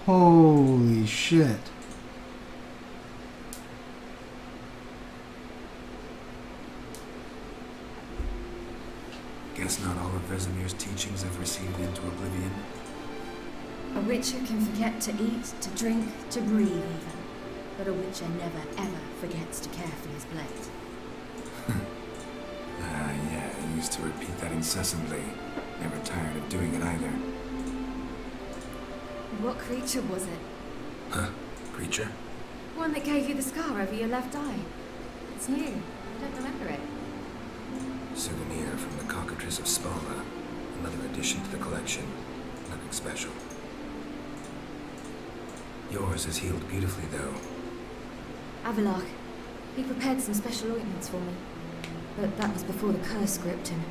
Holy shit. Guess not all of Vesemir's teachings have receded into oblivion. A witcher can forget to eat, to drink, to breathe even. But a witcher never ever forgets to care for his blade. Yeah, I used to repeat that incessantly. Never tired of doing it either. What creature was it? Huh? Creature? One that gave you the scar over your left eye. It's new. I don't remember it. Souvenir from the Cockatrice of Spala. Another addition to the collection. Nothing special. Yours is healed beautifully, though. Avallac'h. He prepared some special ointments for me. But that was before the curse gripped him.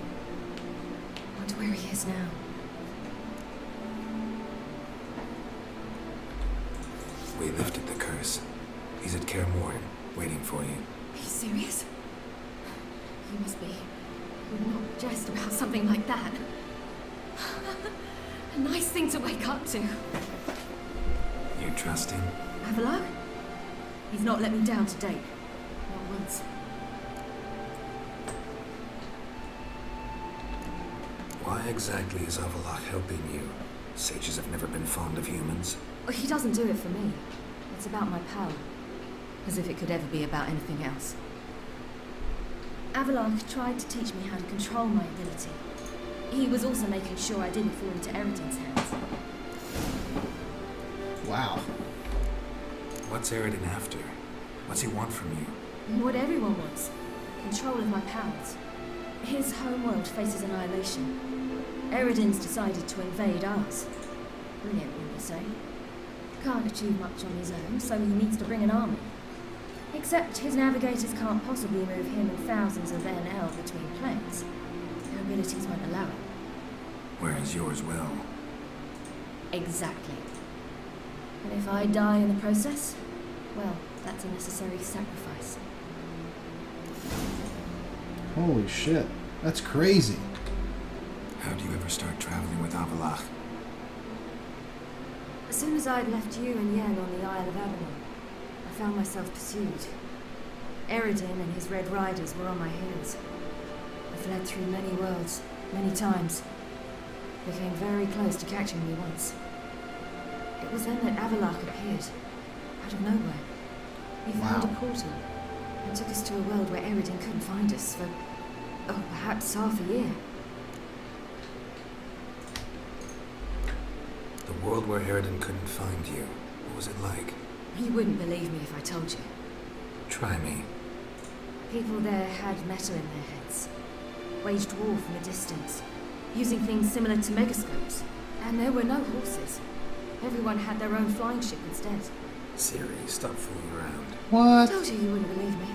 Wonder where he is now. We lifted the curse. He's at Kaer Morhen, waiting for you. Are you serious? You must be. You would not jest about something like that. A nice thing to wake up to. You trust him? Avallac'h? He's not let me down to date. Not once. Why exactly is Avallac'h helping you? Sages have never been fond of humans. Well, he doesn't do it for me. It's about my power. As if it could ever be about anything else. Avallac'h tried to teach me how to control my ability. He was also making sure I didn't fall into Eredin's hands. Wow. What's Eredin after? What's he want from you? What everyone wants. Control of my powers. His homeworld faces annihilation. Eredin's decided to invade ours. Brilliant, wouldn't you say? Can't achieve much on his own, so he needs to bring an army. Except his navigators can't possibly move him and thousands of NL between planes. Their abilities won't allow it. Whereas yours will. Exactly. And if I die in the process, well, that's a necessary sacrifice. Holy shit. That's crazy. How do you ever start traveling with Avallac'h? As soon as I'd left you and Yen on the Isle of Avalon, I found myself pursued. Eredin and his Red Riders were on my heels. I fled through many worlds, many times. They came very close to catching me once. It was then that Avallac'h appeared, out of nowhere. He found a portal, and took us to a world where Eredin couldn't find us for, oh, perhaps half a year. The world where Eredin couldn't find you. What was it like? You wouldn't believe me if I told you. Try me. People there had metal in their heads, waged war from a distance, using things similar to megascopes. And there were no horses. Everyone had their own flying ship instead. Siri, stop fooling around. I What? told you you wouldn't believe me.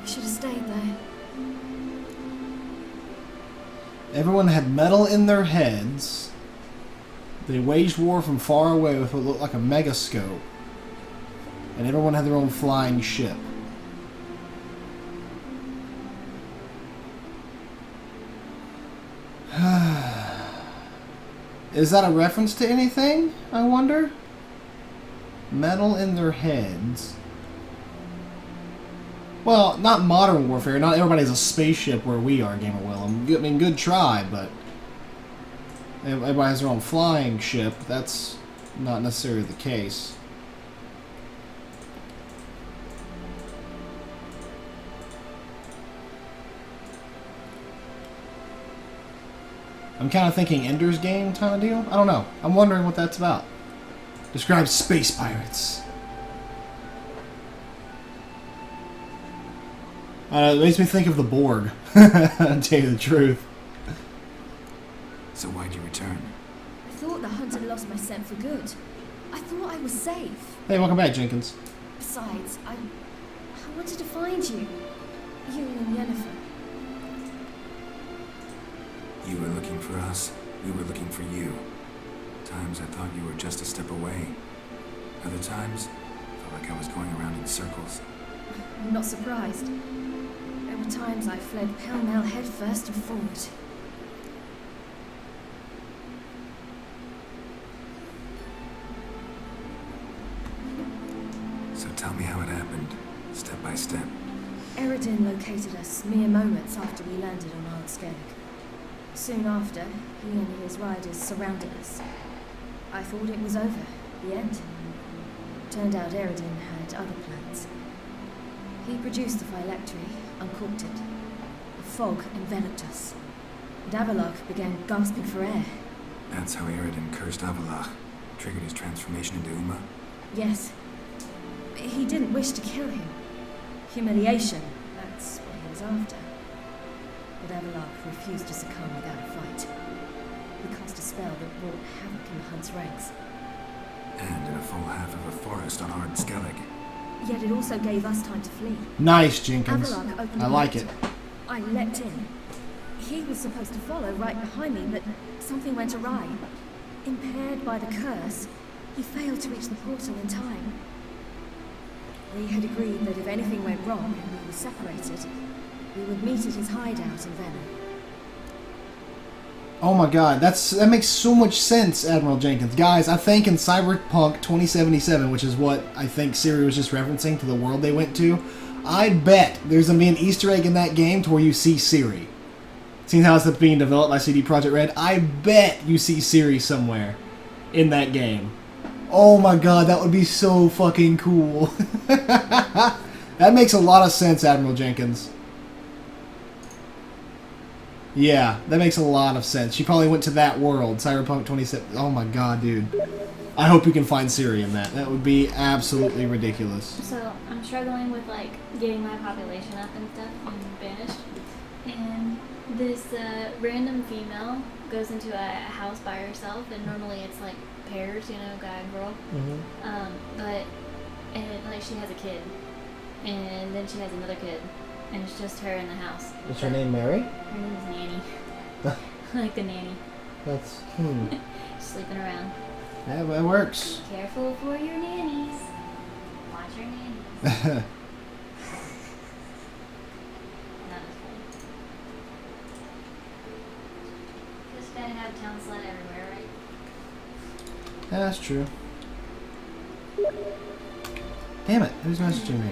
You should have stayed there. Everyone had metal in their heads. They waged war from far away with what looked like a megascope. And everyone had their own flying ship. Is that a reference to anything, I wonder? Metal in their heads. Well, not modern warfare. Not everybody has a spaceship where we are, Gamer Willem. I mean, good try, but everybody has their own flying ship. That's not necessarily the case. I'm kind of thinking Ender's Game kind of deal. I don't know. I'm wondering what that's about. Describe space pirates. It makes me think of the Borg, to tell you the truth. So why'd you return? I thought the hunt had lost my scent for good. I thought I was safe. Hey, welcome back, Jenkins. Besides, I wanted to find you. You and Yennefer. You were looking for us. We were looking for you. Times I thought you were just a step away. Other times, felt like I was going around in circles. I'm not surprised. There were times I fled pell-mell headfirst and forward. tell me how it happened, step by step. Eredin located us mere moments after we landed on Ard Skellig. Soon after, he and his riders surrounded us. I thought it was over, the end. Turned out Eredin had other plans. He produced the phylactery, uncorked it. A fog enveloped us, and Avalok began gasping for air. That's how Eredin cursed Avalach, triggered his transformation into Uma? Yes. He didn't wish to kill him. Humiliation, that's what he was after. But Avalok refused to succumb without a fight. He cast a spell that wrought havoc in the Hunt's ranks. And in a full half of a forest on Ard Skellig. Yet it also gave us time to flee. Nice, Jenkins. Avalok opened I the like gate. it. I leapt in. He was supposed to follow right behind me, but something went awry. Impaired by the curse, he failed to reach the portal in time. We had agreed that if anything went wrong and we were separated, we would meet at his hideout in Venom. Oh my god, that makes so much sense, Admiral Jenkins. Guys, I think in Cyberpunk 2077, which is what I think Siri was just referencing to the world they went to, I bet there's going to be an Easter egg in that game to where you see Siri. Seeing how it's being developed by CD Projekt Red, I bet you see Siri somewhere in that game. Oh my god, that would be so fucking cool. That makes a lot of sense, Admiral Jenkins. Yeah, that makes a lot of sense. She probably went to that world, Cyberpunk 27. Oh my god, dude. I hope you can find Siri in that. That would be absolutely ridiculous. So I'm struggling with like getting my population up and stuff and banished. And this random female goes into a house by herself, and normally it's like pairs, you know, guy and girl. But like she has a kid, and then she has another kid, and it's just her in the house. Is her name Mary? Her name is Nanny. Like the nanny. That's Sleeping around. Yeah, that works. Careful for your nannies. Watch your nannies. That was funny. Just gotta have town sled everywhere, right? Yeah, that's true. Damn it, who's messaging me?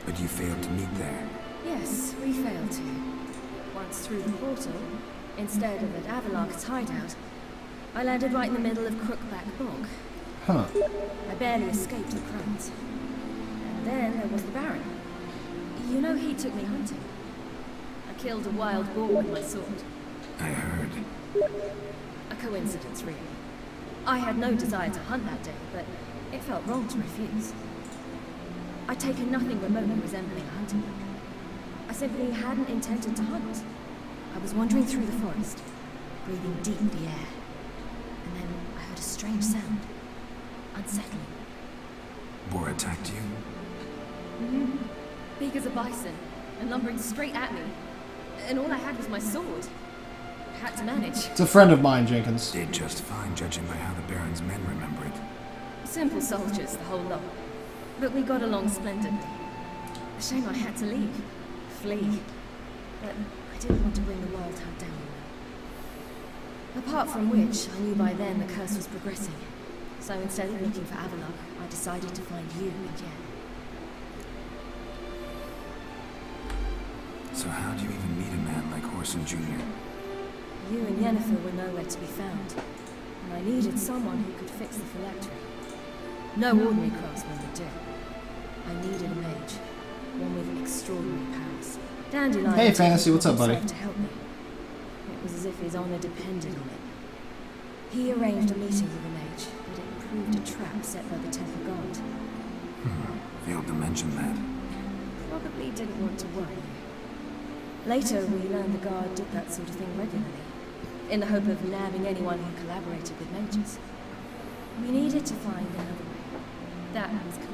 But you failed to meet there. Yes, we failed to. Once through the portal, instead of at Avalok's hideout, I landed right in the middle of Crookback Bog. Huh. I barely escaped the crows. And then there was the Baron. You know, he took me hunting. I killed a wild boar with my sword. I heard. A coincidence, really. I had no desire to hunt that day, but it felt wrong to refuse. I'd taken nothing remotely resembling a hunting book. I simply hadn't intended to hunt. I was wandering through the forest, breathing deep the air. And then I heard a strange sound. Unsettling. Boar attacked you? Big as a bison, and lumbering straight at me. And all I had was my sword. I had to manage. It's a friend of mine, Jenkins. Did just fine, judging by how the Baron's men remember it. Simple soldiers, the whole lot. But we got along splendidly. A shame I had to leave. Flee. But I didn't want to bring the wild hunt down on them. Apart from which, I knew by then the curse was progressing. So instead of looking for Avalok, I decided to find you and Yen. So how do you even meet a man like Horson Jr.? You and Yennefer were nowhere to be found. And I needed someone who could fix the phylactery. No ordinary craftsman would do. I needed a mage. One with extraordinary powers. Dandelion. Hey, Fantasy, what's up, buddy? To help me. It was as if his honor depended on it. He arranged a meeting with the mage, but it proved a trap set by the Temple Guard. Failed to mention that. Probably didn't want to worry you. Later, we learned the Guard did that sort of thing regularly, in the hope of nabbing anyone who collaborated with mages. We needed to find another way. That was clear.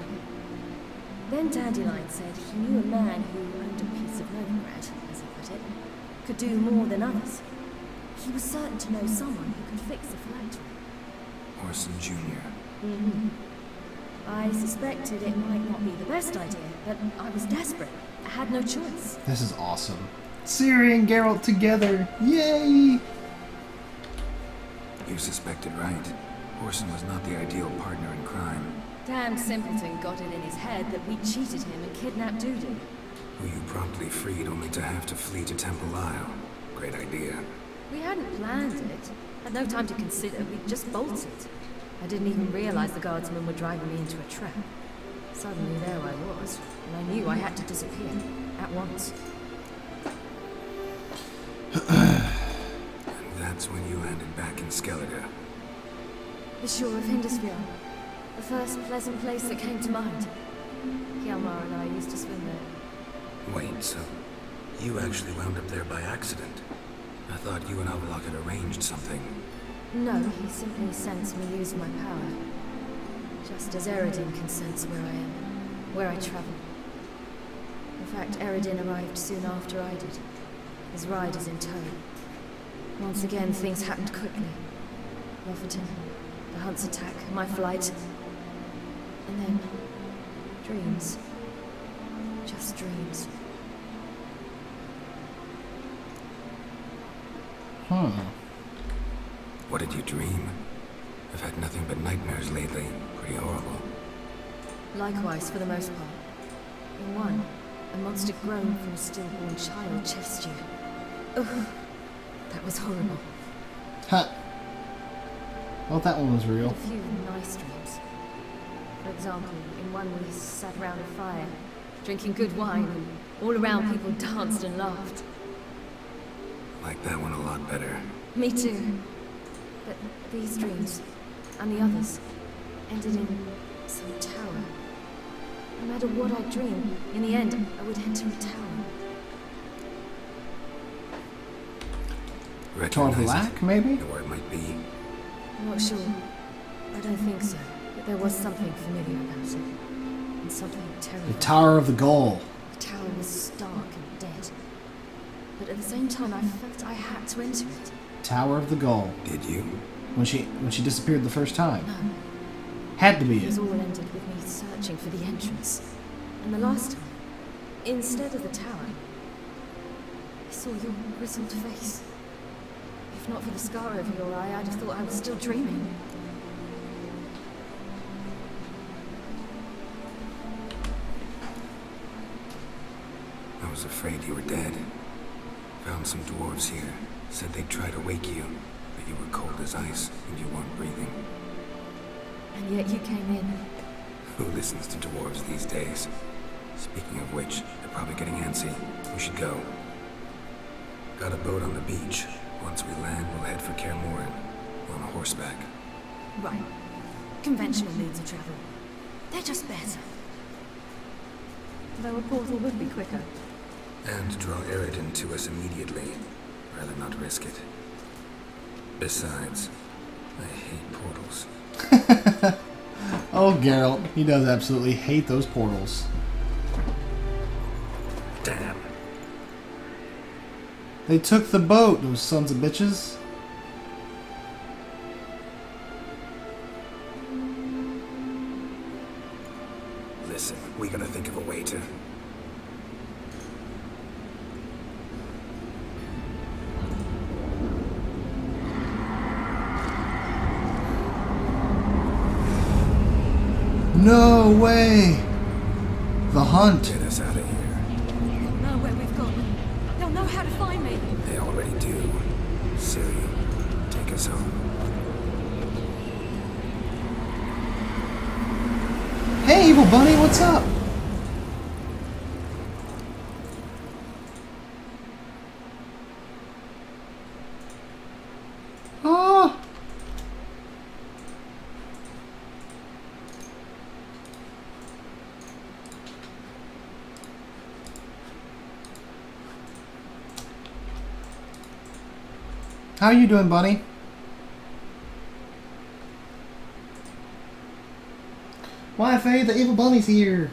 Then Dandelion said he knew a man who owned a piece of Novigrad, as he put it, could do more than others. He was certain to know someone who could fix the phylactery. Horson Jr. I suspected it might not be the best idea, but I was desperate. I had no choice. This is awesome. Ciri and Geralt together. Yay! You suspected right. Orson was not the ideal partner in crime. Damned simpleton got it in his head that we cheated him and kidnapped Dudu. Who you promptly freed only to have to flee to Temple Isle. Great idea. We hadn't planned it. Had no time to consider. We just bolted. I didn't even realize the guardsmen were driving me into a trap. Suddenly there I was, and I knew I had to disappear. At once. And that's when you landed back in Skellige. The shore of Hindisfjord. The first pleasant place that came to mind. Hjalmar and I used to swim there. Wait, so you actually wound up there by accident? I thought you and Avallac'h had arranged something. No, he simply sensed me use my power. Just as Eredin can sense where I am, where I travel. In fact, Eredin arrived soon after I did. His riders in tow. Once again, things happened quickly. Lofoten, the Hunt's attack, my flight. And then, dreams. Just dreams. What did you dream? I've had nothing but nightmares lately. Pretty horrible. Likewise, for the most part. In one, a monster grown from a stillborn child chased you. Ugh, that was horrible. Ha! Well, that one was real. A few nice dreams. For example, in one we sat round a fire, drinking good wine, and all around people danced and laughed. Like that one a lot better. Me too. But these dreams, and the others, ended in some tower. No matter what I dream, in the end, I would enter a tower. Recognize Avallac'h, it? maybe? Or it might be. I'm not sure. I don't think so. But there was something familiar about it. And something The terrible. Tower of the Gull. The tower was stark and dead. But at the same time, I felt I had to enter it. Tower of the Gull. Did you? When she disappeared the first time. No, Had to be it was it. all ended with me searching for the entrance. And the last time, instead of the tower, I saw your grizzled face. If not for the scar over your eye, I'd have thought I was still dreaming. I was afraid you were dead. Found some dwarves here. Said they'd try to wake you, but you were cold as ice and you weren't breathing. And yet you came in. Who listens to dwarves these days? Speaking of which, they're probably getting antsy. We should go. Got a boat on the beach. Once we land, we'll head for Kaer Morhen. We're on horseback. Right. Conventional means of travel. They're just better. Though a portal would be quicker. And draw Eredin to us immediately. Rather not risk it. Besides, I hate portals. Oh, Geralt. He does absolutely hate those portals. Damn. They took the boat, those sons of bitches. Listen, we gotta think of a way to... No way! The hunt. Get us out of here. They'll know where we've gone. They'll know how to find me. They already do. Ciri, take us home. Hey, Evil Bunny, what's up? Oh! How you doing, Bunny? Why, Faye, the Evil Bunny's here.